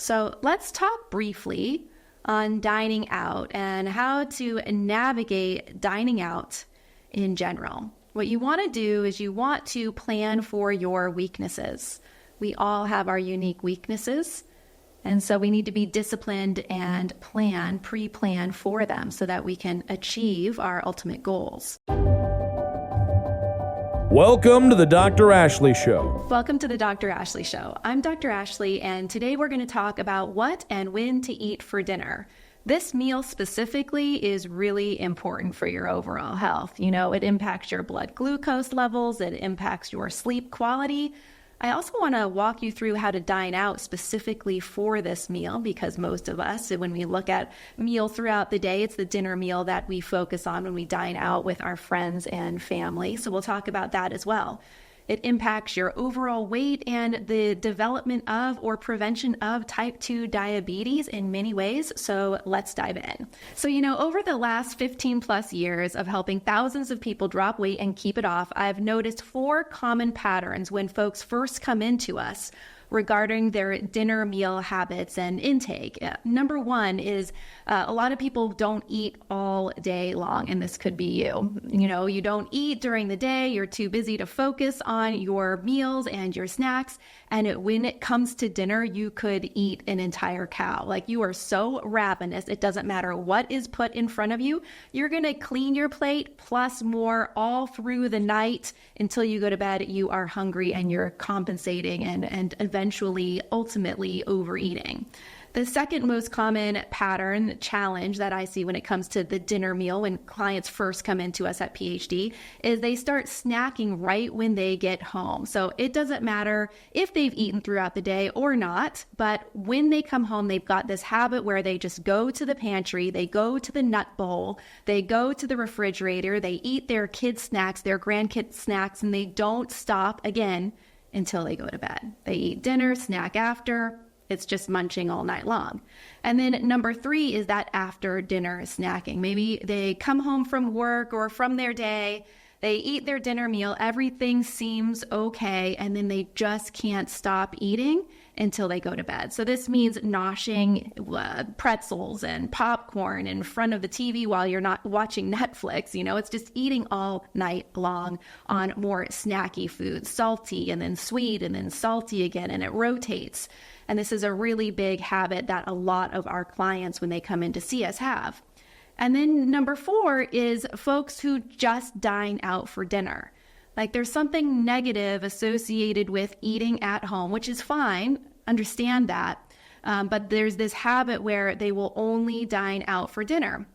So let's talk briefly on dining out and how to navigate dining out in general. What you want to do is you want to plan for your weaknesses. We all have our unique weaknesses, and so we need to be disciplined and pre-plan for them so that we can achieve our ultimate goals. Welcome to the Dr. Ashley Show. Welcome to the Dr. Ashley Show. I'm Dr. Ashley, and today we're going to talk about what and when to eat for dinner. This meal specifically is really important for your overall health. You know, it impacts your blood glucose levels, it impacts your sleep quality. I also want to walk you through how to dine out specifically for this meal, because most of us, when we look at meal throughout the day, it's the dinner meal that we focus on when we dine out with our friends and family. So we'll talk about that as well. It impacts your overall weight and the development of or prevention of type 2 diabetes in many ways. So let's dive in. So, over the last 15 plus years of helping thousands of people drop weight and keep it off, I've noticed 4 common patterns when folks first come into us regarding their dinner meal habits and intake. Number 1 is a lot of people don't eat all day long, and this could be you. You don't eat during the day, you're too busy to focus on your meals and your snacks, and when it comes to dinner, you could eat an entire cow. Like, you are so ravenous, it doesn't matter what is put in front of you, you're gonna clean your plate plus more all through the night until you go to bed. You are hungry and you're compensating and eventually, ultimately overeating. The second most common pattern challenge that I see when it comes to the dinner meal when clients first come into us at PhD is they start snacking right when they get home. So it doesn't matter if they've eaten throughout the day or not, but when they come home, they've got this habit where they just go to the pantry, they go to the nut bowl, they go to the refrigerator, they eat their kids' snacks, their grandkids' snacks, and they don't stop again until they go to bed. They eat dinner, snack after. It's just munching all night long. And then number 3 is that after dinner snacking. Maybe they come home from work or from their day, they eat their dinner meal, everything seems okay, and then they just can't stop eating until they go to bed. So this means noshing pretzels and popcorn in front of the TV while you're not watching Netflix. It's just eating all night long on more snacky foods, salty and then sweet and then salty again, and it rotates. And this is a really big habit that a lot of our clients, when they come in to see us, have. And then number 4 is folks who just dine out for dinner. Like, there's something negative associated with eating at home, which is fine, understand that. But there's this habit where they will only dine out for dinner.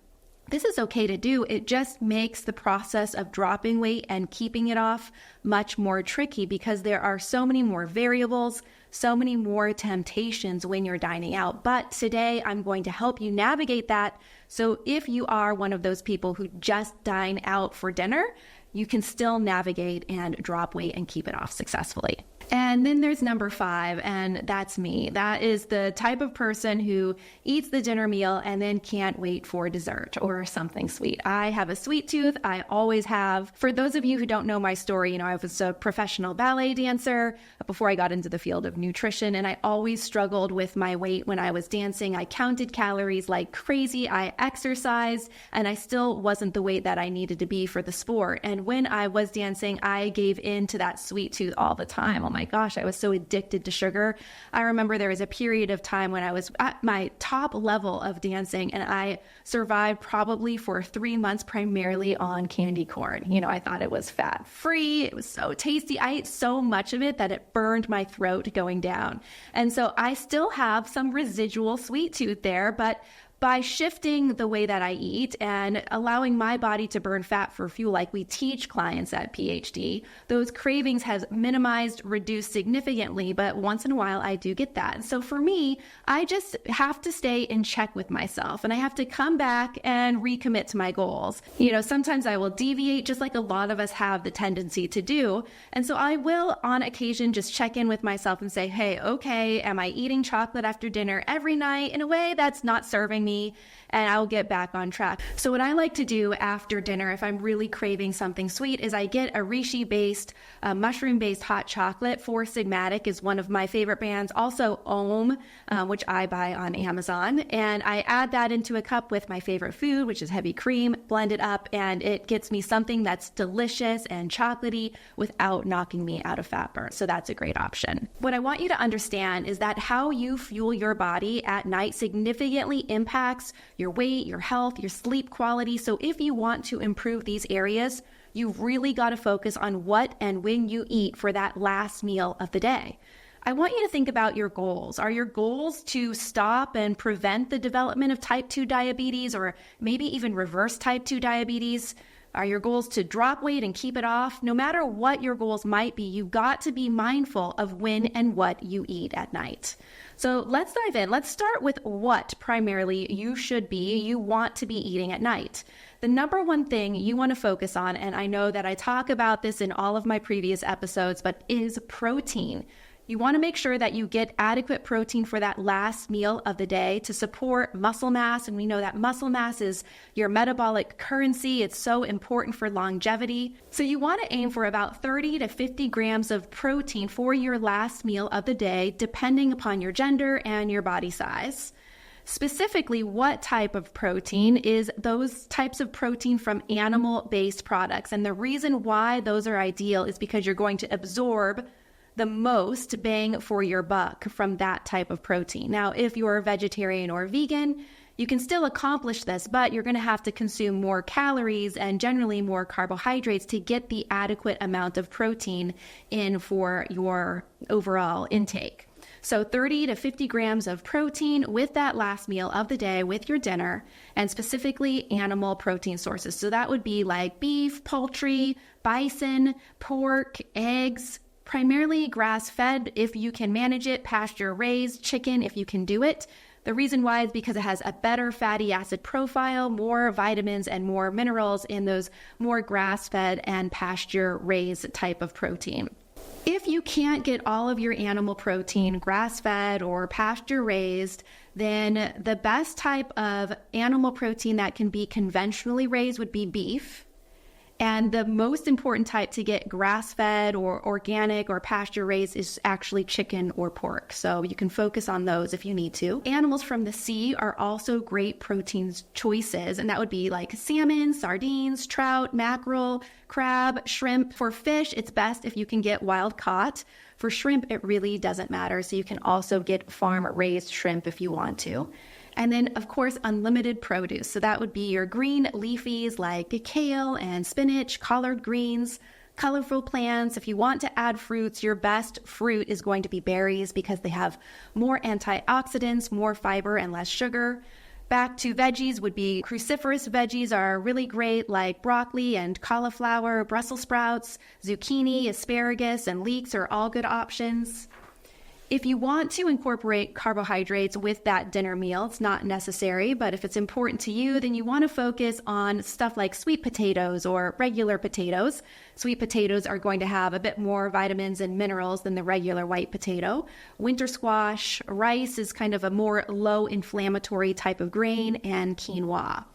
This is okay to do. It just makes the process of dropping weight and keeping it off much more tricky because there are so many more variables, so many more temptations when you're dining out. But today I'm going to help you navigate that. So if you are one of those people who just dine out for dinner, you can still navigate and drop weight and keep it off successfully. And then there's number 5, and that's me. That is the type of person who eats the dinner meal and then can't wait for dessert or something sweet. I have a sweet tooth. I always have. For those of you who don't know my story, I was a professional ballet dancer before I got into the field of nutrition, and I always struggled with my weight when I was dancing. I counted calories like crazy. I exercised, and I still wasn't the weight that I needed to be for the sport. And when I was dancing, I gave in to that sweet tooth all the time. Oh my gosh, I was so addicted to sugar. I remember there was a period of time when I was at my top level of dancing, and I survived probably for 3 months primarily on candy corn. I thought it was fat free. It was so tasty. I ate so much of it that it burned my throat going down. And so I still have some residual sweet tooth there, but by shifting the way that I eat and allowing my body to burn fat for fuel like we teach clients at PhD, those cravings has minimized, reduced significantly, but once in a while I do get that. So for me, I just have to stay in check with myself and I have to come back and recommit to my goals. Sometimes I will deviate just like a lot of us have the tendency to do. And so I will on occasion just check in with myself and say, hey, okay, am I eating chocolate after dinner every night in a way that's not serving me me, and I'll get back on track. So what I like to do after dinner, if I'm really craving something sweet, is I get a reishi-based, mushroom-based hot chocolate. Four Sigmatic is one of my favorite brands. Also Ohm, which I buy on Amazon. And I add that into a cup with my favorite food, which is heavy cream, blend it up, and it gets me something that's delicious and chocolatey without knocking me out of fat burn. So that's a great option. What I want you to understand is that how you fuel your body at night significantly impacts your weight, your health, your sleep quality. So if you want to improve these areas, you've really got to focus on what and when you eat for that last meal of the day. I want you to think about your goals. Are your goals to stop and prevent the development of type 2 diabetes, or maybe even reverse type 2 diabetes? Are your goals to drop weight and keep it off? No matter what your goals might be, you've got to be mindful of when and what you eat at night. So let's dive in. Let's start with what primarily you want to be eating at night. The number one thing you want to focus on, and I know that I talk about this in all of my previous episodes, but is protein. You want to make sure that you get adequate protein for that last meal of the day to support muscle mass. And we know that muscle mass is your metabolic currency. It's so important for longevity. So you want to aim for about 30 to 50 grams of protein for your last meal of the day, depending upon your gender and your body size. Specifically, what type of protein is those types of protein from animal-based products. And the reason why those are ideal is because you're going to absorb the most bang for your buck from that type of protein. Now, if you're a vegetarian or vegan, you can still accomplish this, but you're going to have to consume more calories and generally more carbohydrates to get the adequate amount of protein in for your overall intake. So 30 to 50 grams of protein with that last meal of the day with your dinner, and specifically animal protein sources. So that would be like beef, poultry, bison, pork, eggs, primarily grass-fed if you can manage it, pasture-raised chicken if you can do it. The reason why is because it has a better fatty acid profile, more vitamins and more minerals in those more grass-fed and pasture-raised type of protein. If you can't get all of your animal protein grass-fed or pasture-raised, then the best type of animal protein that can be conventionally raised would be beef. And the most important type to get grass-fed or organic or pasture-raised is actually chicken or pork. So you can focus on those if you need to. Animals from the sea are also great protein choices, and that would be like salmon, sardines, trout, mackerel, crab, shrimp. For fish, it's best if you can get wild caught. For shrimp, it really doesn't matter. So you can also get farm-raised shrimp if you want to. And then, of course, unlimited produce. So that would be your green leafies like kale and spinach, collard greens, colorful plants. If you want to add fruits, your best fruit is going to be berries because they have more antioxidants, more fiber, and less sugar. Back to veggies would be cruciferous veggies are really great, like broccoli and cauliflower, Brussels sprouts, zucchini, asparagus, and leeks are all good options. If you want to incorporate carbohydrates with that dinner meal, it's not necessary, but if it's important to you, then you want to focus on stuff like sweet potatoes or regular potatoes. Sweet potatoes are going to have a bit more vitamins and minerals than the regular white potato. Winter squash, rice is kind of a more low inflammatory type of grain, and quinoa.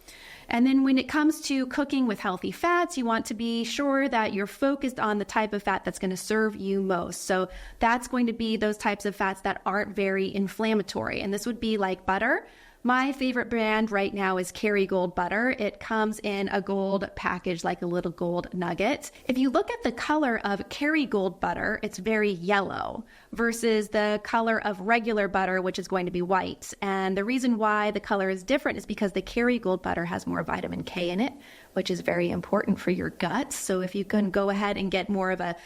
And then when it comes to cooking with healthy fats, you want to be sure that you're focused on the type of fat that's going to serve you most. So that's going to be those types of fats that aren't very inflammatory. And this would be like butter. My favorite brand right now is Kerrygold butter. It comes in a gold package, like a little gold nugget. If you look at the color of Kerrygold butter, it's very yellow versus the color of regular butter, which is going to be white. And the reason why the color is different is because the Kerrygold butter has more vitamin K in it, which is very important for your gut. So if you can go ahead and get more of a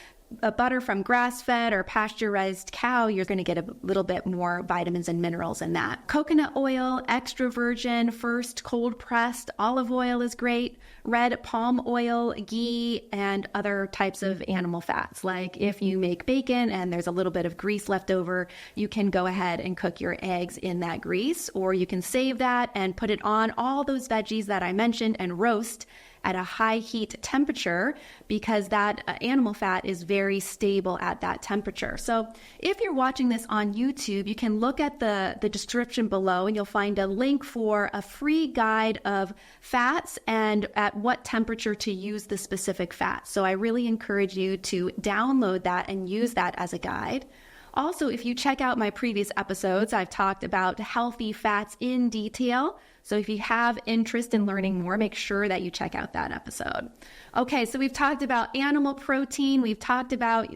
butter from grass-fed or pasteurized cow, you're going to get a little bit more vitamins and minerals in that. Coconut oil, extra virgin, first cold pressed, olive oil is great, red palm oil, ghee, and other types of animal fats. Like if you make bacon and there's a little bit of grease left over, you can go ahead and cook your eggs in that grease, or you can save that and put it on all those veggies that I mentioned and roast at a high heat temperature because that animal fat is very stable at that temperature. So if you're watching this on YouTube, you can look at the description below and you'll find a link for a free guide of fats and at what temperature to use the specific fat. So I really encourage you to download that and use that as a guide. Also, if you check out my previous episodes, I've talked about healthy fats in detail. So if you have interest in learning more, make sure that you check out that episode. Okay, so we've talked about animal protein. We've talked about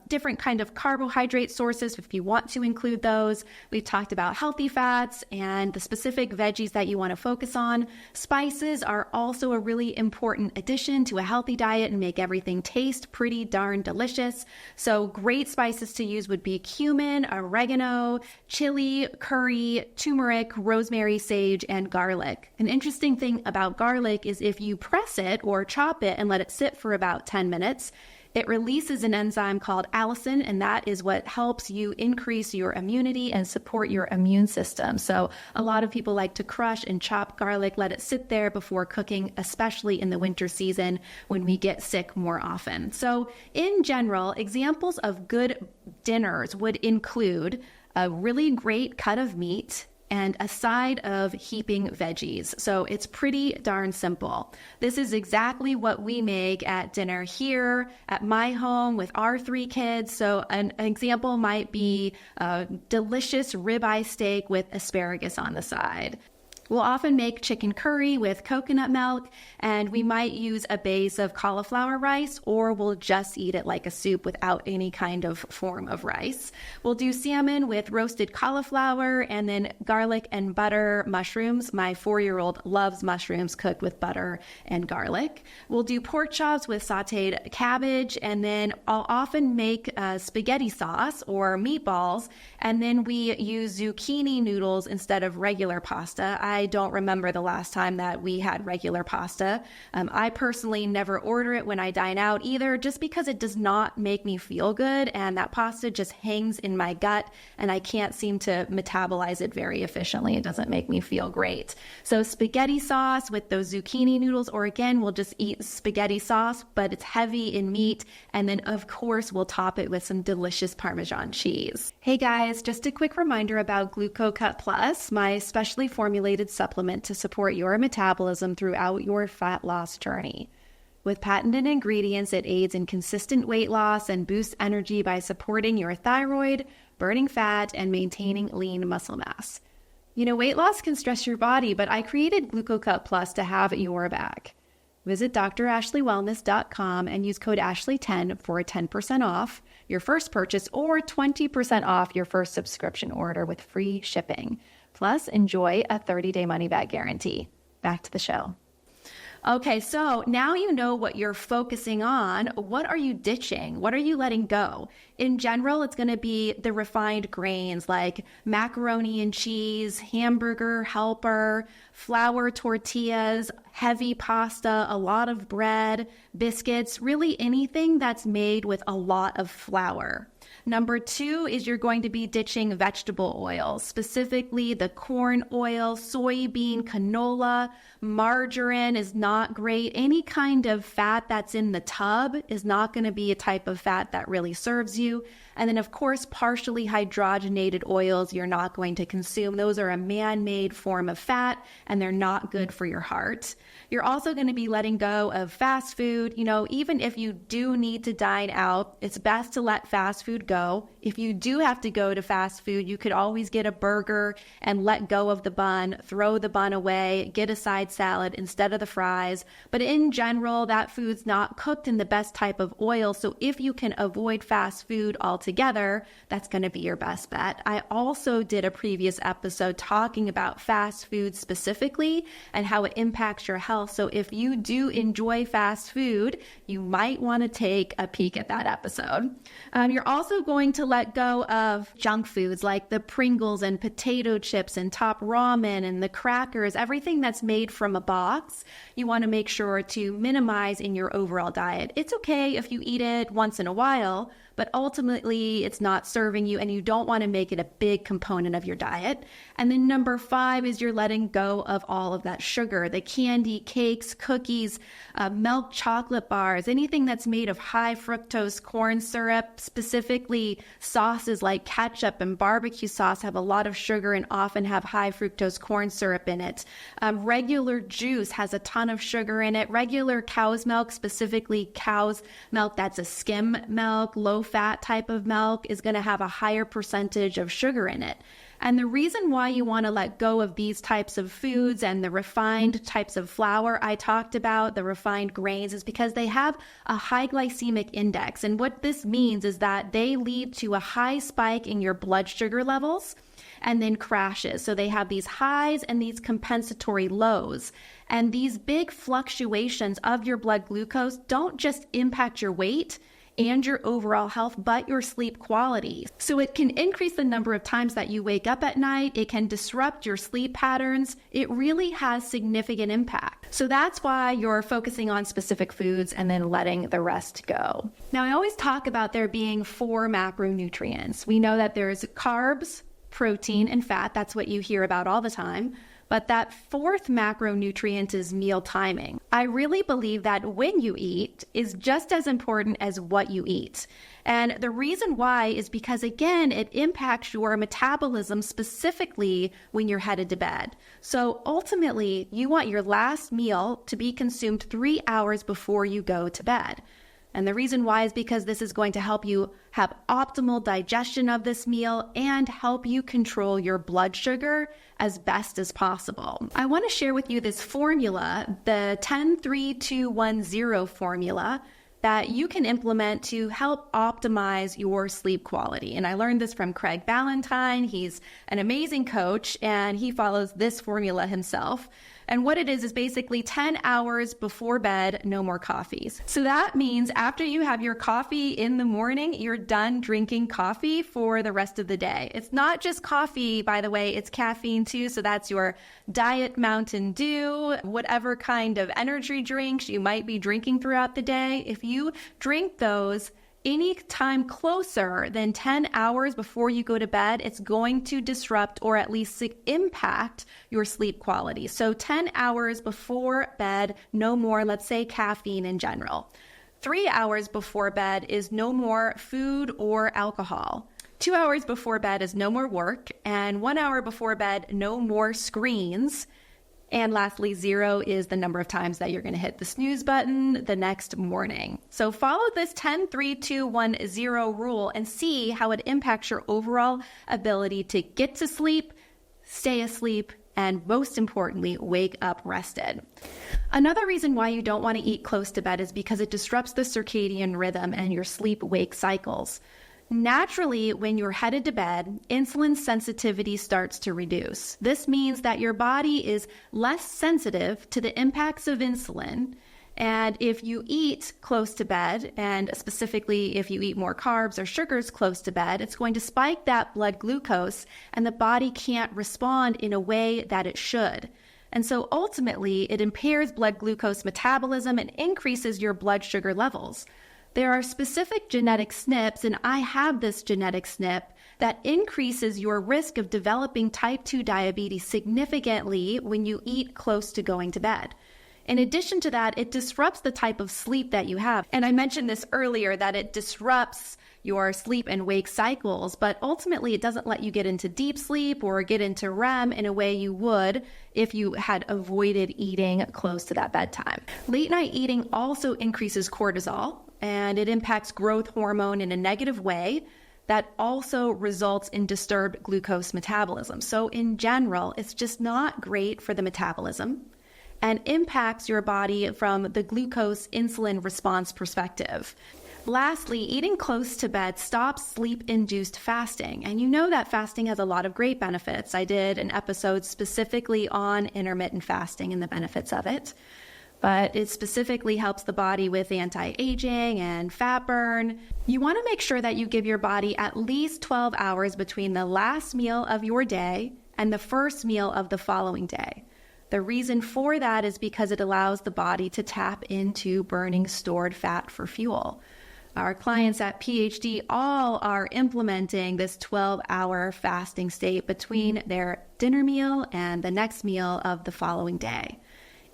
different kind of carbohydrate sources if you want to include those. We've talked about healthy fats and the specific veggies that you want to focus on. Spices are also a really important addition to a healthy diet and make everything taste pretty darn delicious. So great spices to use would be cumin, oregano, chili, curry, turmeric, rosemary, sage, and garlic. An interesting thing about garlic is if you press it or chop it and let it sit for about 10 minutes, it releases an enzyme called allicin, and that is what helps you increase your immunity and support your immune system. So a lot of people like to crush and chop garlic, let it sit there before cooking, especially in the winter season when we get sick more often. So in general, examples of good dinners would include a really great cut of meat and a side of heaping veggies. So it's pretty darn simple. This is exactly what we make at dinner here at my home with our 3 kids. So an example might be a delicious ribeye steak with asparagus on the side. We'll often make chicken curry with coconut milk, and we might use a base of cauliflower rice, or we'll just eat it like a soup without any kind of form of rice. We'll do salmon with roasted cauliflower and then garlic and butter mushrooms. My 4-year-old loves mushrooms cooked with butter and garlic. We'll do pork chops with sauteed cabbage, and then I'll often make spaghetti sauce or meatballs, and then we use zucchini noodles instead of regular pasta. I don't remember the last time that we had regular pasta. I personally never order it when I dine out either, just because it does not make me feel good, and that pasta just hangs in my gut and I can't seem to metabolize it very efficiently. It doesn't make me feel great. So spaghetti sauce with those zucchini noodles, or again, we'll just eat spaghetti sauce, but it's heavy in meat. And then of course, we'll top it with some delicious Parmesan cheese. Hey guys, just a quick reminder about GLUCOCUT+, my specially formulated supplement to support your metabolism throughout your fat loss journey. With patented ingredients, it aids in consistent weight loss and boosts energy by supporting your thyroid, burning fat, and maintaining lean muscle mass. You know, weight loss can stress your body, but I created GLUCOCUT+ to have your back. Visit dr.ashleywellness.com and use code Ashley10 for 10% off your first purchase or 20% off your first subscription order with free shipping. Plus, enjoy a 30-day money-back guarantee. Back to the show. Okay, so now you know what you're focusing on. What are you ditching? What are you letting go? In general, it's going to be the refined grains like macaroni and cheese, hamburger helper, flour tortillas, heavy pasta, a lot of bread, biscuits, really anything that's made with a lot of flour. Number 2 is you're going to be ditching vegetable oils, specifically the corn oil, soybean, canola, margarine is not great. Any kind of fat that's in the tub is not going to be a type of fat that really serves you. And then, of course, partially hydrogenated oils you're not going to consume. Those are a man-made form of fat, and they're not good for your heart. You're also going to be letting go of fast food. You know, even if you do need to dine out, it's best to let fast food go. If you do have to go to fast food, you could always get a burger and let go of the bun, throw the bun away, get a side salad instead of the fries. But in general, that food's not cooked in the best type of oil. So if you can avoid fast food altogether, that's going to be your best bet. I also did a previous episode talking about fast food specifically and how it impacts your health. So if you do enjoy fast food, you might want to take a peek at that episode. You're also going to let go of junk foods like the Pringles and potato chips and Top Ramen and the crackers, everything that's made from a box. You want to make sure to minimize in your overall diet. It's okay if you eat it once in a while, but ultimately it's not serving you and you don't want to make it a big component of your diet. And then number 5 is you're letting go of all of that sugar, the candy, cakes, cookies, milk chocolate bars, anything that's made of high fructose corn syrup, specifically sauces like ketchup and barbecue sauce have a lot of sugar and often have high fructose corn syrup in it. Regular juice has a ton of sugar in it. Regular cow's milk, specifically cow's milk that's a skim milk, low fat type of milk, is going to have a higher percentage of sugar in it. And the reason why you want to let go of these types of foods and the refined types of flour I talked about, the refined grains, is because they have a high glycemic index. And what this means is that they lead to a high spike in your blood sugar levels and then crashes. So they have these highs and these compensatory lows. And these big fluctuations of your blood glucose don't just impact your weight and your overall health, but your sleep quality. So it can increase the number of times that you wake up at night. It can disrupt your sleep patterns. It really has significant impact. So that's why you're focusing on specific foods and then letting the rest go. Now, I always talk about there being 4 macronutrients. We know that there's carbs, protein, and fat. That's what you hear about all the time. But that 4th macronutrient is meal timing. I really believe that when you eat is just as important as what you eat. And the reason why is because, again, it impacts your metabolism, specifically when you're headed to bed. So ultimately, you want your last meal to be consumed 3 hours before you go to bed. And the reason why is because this is going to help you have optimal digestion of this meal and help you control your blood sugar as best as possible. I want to share with you this formula, the 10-3-2-1-0 formula, that you can implement to help optimize your sleep quality. And I learned this from Craig Ballantyne. He's an amazing coach and he follows this formula himself. And what it is basically 10 hours before bed, no more coffees. So that means after you have your coffee in the morning, you're done drinking coffee for the rest of the day. It's not just coffee, by the way, it's caffeine too. So that's your Diet Mountain Dew, whatever kind of energy drinks you might be drinking throughout the day. If you drink those any time closer than 10 hours before you go to bed, it's going to disrupt or at least impact your sleep quality. So 10 hours before bed, no more, let's say, caffeine in general. 3 hours before bed is no more food or alcohol. 2 hours before bed is no more work. And 1 hour before bed, no more screens. And lastly, 0 is the number of times that you're going to hit the snooze button the next morning. So follow this 10-3-2-1-0 rule and see how it impacts your overall ability to get to sleep, stay asleep, and most importantly, wake up rested. Another reason why you don't want to eat close to bed is because it disrupts the circadian rhythm and your sleep-wake cycles. Naturally, when you're headed to bed, insulin sensitivity starts to reduce. This means that your body is less sensitive to the impacts of insulin. And if you eat close to bed, and specifically if you eat more carbs or sugars close to bed, it's going to spike that blood glucose and the body can't respond in a way that it should. And so ultimately, it impairs blood glucose metabolism and increases your blood sugar levels. There are specific genetic SNPs, and I have this genetic SNP that increases your risk of developing type 2 diabetes significantly when you eat close to going to bed. In addition to that, it disrupts the type of sleep that you have. And I mentioned this earlier, that it disrupts your sleep and wake cycles, but ultimately it doesn't let you get into deep sleep or get into REM in a way you would if you had avoided eating close to that bedtime. Late night eating also increases cortisol, and it impacts growth hormone in a negative way that also results in disturbed glucose metabolism. So in general, it's just not great for the metabolism and impacts your body from the glucose insulin response perspective. Lastly, eating close to bed stops sleep-induced fasting. And you know that fasting has a lot of great benefits. I did an episode specifically on intermittent fasting and the benefits of it. But it specifically helps the body with anti-aging and fat burn. You want to make sure that you give your body at least 12 hours between the last meal of your day and the first meal of the following day. The reason for that is because it allows the body to tap into burning stored fat for fuel. Our clients at PhD all are implementing this 12-hour fasting state between their dinner meal and the next meal of the following day.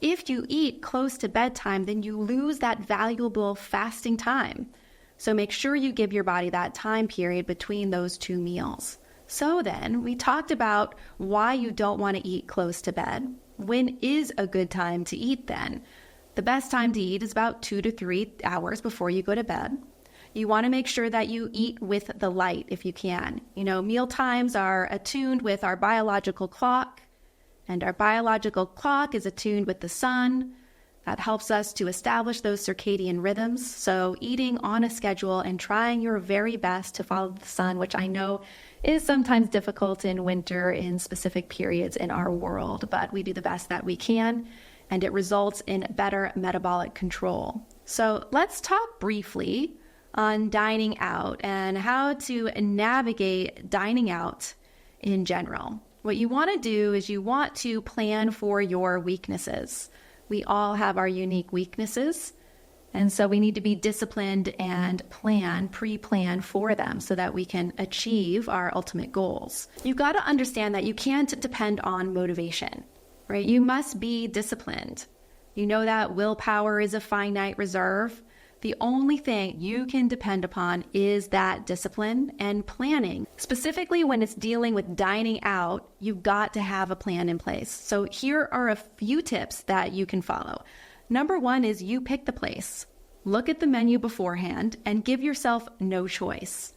If you eat close to bedtime, then you lose that valuable fasting time. So make sure you give your body that time period between those two meals. So then, we talked about why you don't want to eat close to bed. When is a good time to eat then? The best time to eat is about 2 to 3 hours before you go to bed. You want to make sure that you eat with the light if you can. Meal times are attuned with our biological clock, and our biological clock is attuned with the sun. That helps us to establish those circadian rhythms. So eating on a schedule and trying your very best to follow the sun, which I know is sometimes difficult in winter in specific periods in our world, but we do the best that we can, and it results in better metabolic control. So let's talk briefly on dining out and how to navigate dining out in general. What you want to do is you want to plan for your weaknesses. We all have our unique weaknesses, and so we need to be disciplined and pre-plan for them so that we can achieve our ultimate goals. You've got to understand that you can't depend on motivation, right? You must be disciplined. You know that willpower is a finite reserve. The only thing you can depend upon is that discipline and planning. Specifically when it's dealing with dining out, you've got to have a plan in place. So here are a few tips that you can follow. Number 1 is you pick the place. Look at the menu beforehand and give yourself no choice.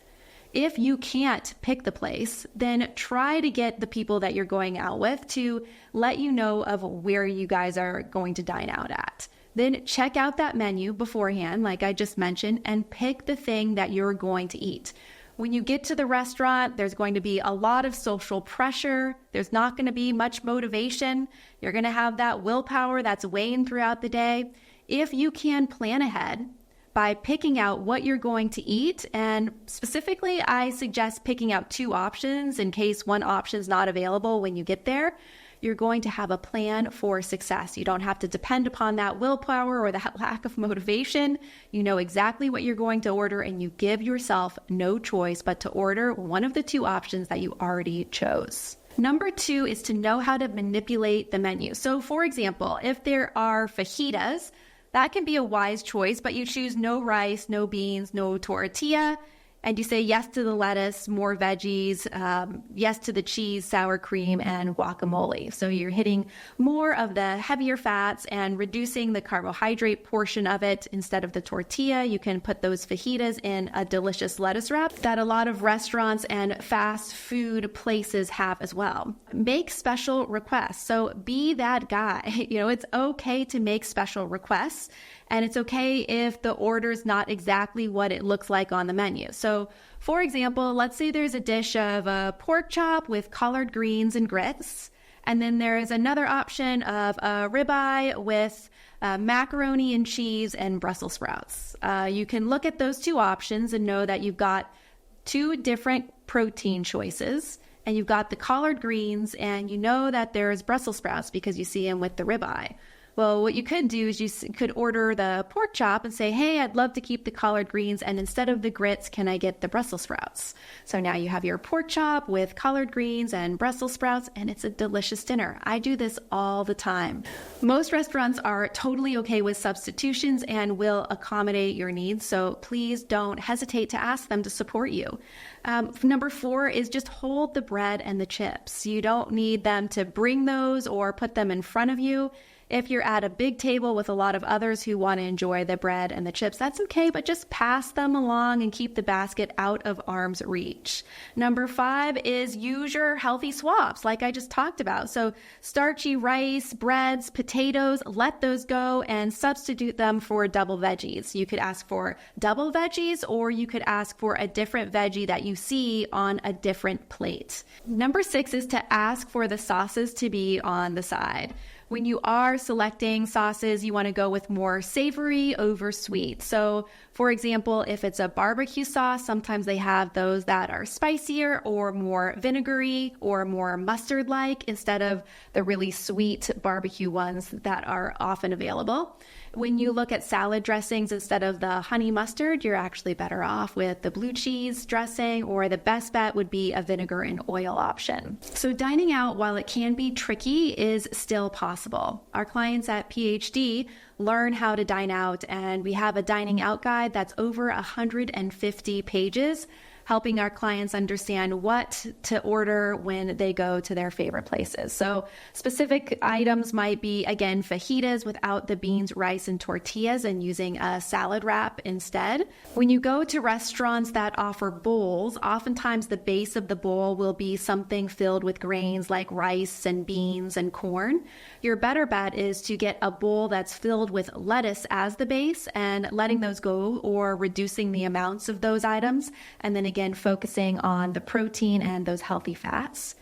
If you can't pick the place, then try to get the people that you're going out with to let you know of where you guys are going to dine out at. Then check out that menu beforehand, like I just mentioned, and pick the thing that you're going to eat. When you get to the restaurant, there's going to be a lot of social pressure. There's not going to be much motivation. You're going to have that willpower that's weighing throughout the day. If you can plan ahead by picking out what you're going to eat, and specifically, I suggest picking out 2 options in case one option is not available when you get there. You're going to have a plan for success. You don't have to depend upon that willpower or that lack of motivation. You know exactly what you're going to order, and you give yourself no choice but to order one of the 2 options that you already chose. Number 2 is to know how to manipulate the menu. So for example, if there are fajitas, that can be a wise choice, but you choose no rice, no beans, no tortilla, and you say yes to the lettuce, more veggies, yes to the cheese, sour cream, and guacamole. So you're hitting more of the heavier fats and reducing the carbohydrate portion of it. Instead of the tortilla, you can put those fajitas in a delicious lettuce wrap that a lot of restaurants and fast food places have as well. Make special requests. So be that guy. It's okay to make special requests. And it's okay if the order's not exactly what it looks like on the menu. So, for example, let's say there's a dish of a pork chop with collard greens and grits. And then there's another option of a ribeye with macaroni and cheese and Brussels sprouts. You can look at those 2 options and know that you've got 2 different protein choices. And you've got the collard greens, and you know that there's Brussels sprouts because you see them with the ribeye. Well, what you could do is you could order the pork chop and say, hey, I'd love to keep the collard greens, and instead of the grits, can I get the Brussels sprouts? So now you have your pork chop with collard greens and Brussels sprouts, and it's a delicious dinner. I do this all the time. Most restaurants are totally okay with substitutions and will accommodate your needs, so please don't hesitate to ask them to support you. Number 4 is just hold the bread and the chips. You don't need them to bring those or put them in front of you. If you're at a big table with a lot of others who want to enjoy the bread and the chips, that's okay, but just pass them along and keep the basket out of arm's reach. Number 5 is use your healthy swaps, like I just talked about. So starchy rice, breads, potatoes, let those go and substitute them for double veggies. You could ask for double veggies, or you could ask for a different veggie that you see on a different plate. Number 6 is to ask for the sauces to be on the side. When you are selecting sauces, you want to go with more savory over sweet. So, for example, if it's a barbecue sauce, sometimes they have those that are spicier or more vinegary or more mustard-like instead of the really sweet barbecue ones that are often available. When you look at salad dressings, instead of the honey mustard, you're actually better off with the blue cheese dressing, or the best bet would be a vinegar and oil option. So dining out, while it can be tricky, is still possible. Our clients at PhD learn how to dine out, and we have a dining out guide that's over 150 pages, helping our clients understand what to order when they go to their favorite places. So specific items might be, again, fajitas without the beans, rice, and tortillas, and using a salad wrap instead. When you go to restaurants that offer bowls, oftentimes the base of the bowl will be something filled with grains like rice and beans and corn. Your better bet is to get a bowl that's filled with lettuce as the base and letting those go, or reducing the amounts of those items, and then again focusing on the protein and those healthy fats.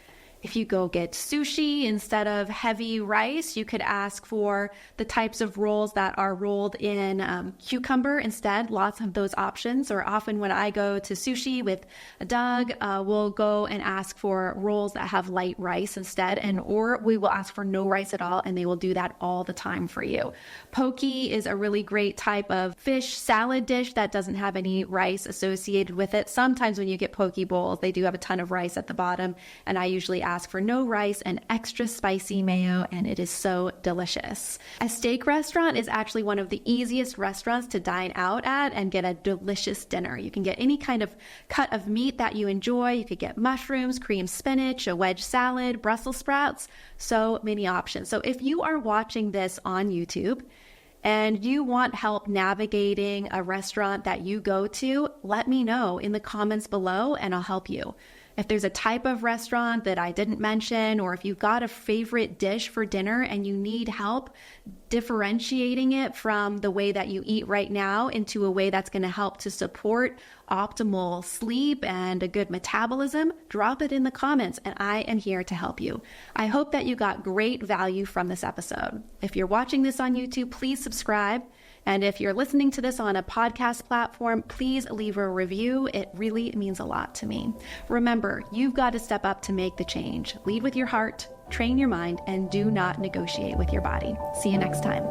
If you go get sushi instead of heavy rice, you could ask for the types of rolls that are rolled in cucumber instead. Lots of those options. Or often when I go to sushi with Doug, we'll go and ask for rolls that have light rice instead, or we will ask for no rice at all, and they will do that all the time for you. Poke is a really great type of fish salad dish that doesn't have any rice associated with it. Sometimes when you get poke bowls, they do have a ton of rice at the bottom, and I usually ask for no rice and extra spicy mayo, and it is so delicious. A steak restaurant is actually one of the easiest restaurants to dine out at and get a delicious dinner. You can get any kind of cut of meat that you enjoy. You could get mushrooms, creamed spinach, a wedge salad, Brussels sprouts, so many options. So if you are watching this on YouTube and you want help navigating a restaurant that you go to, let me know in the comments below and I'll help you. If there's a type of restaurant that I didn't mention, or if you've got a favorite dish for dinner and you need help differentiating it from the way that you eat right now into a way that's going to help to support optimal sleep and a good metabolism, drop it in the comments and I am here to help you. I hope that you got great value from this episode. If you're watching this on YouTube, please subscribe. And if you're listening to this on a podcast platform, please leave a review. It really means a lot to me. Remember, you've got to step up to make the change. Lead with your heart, train your mind, and do not negotiate with your body. See you next time.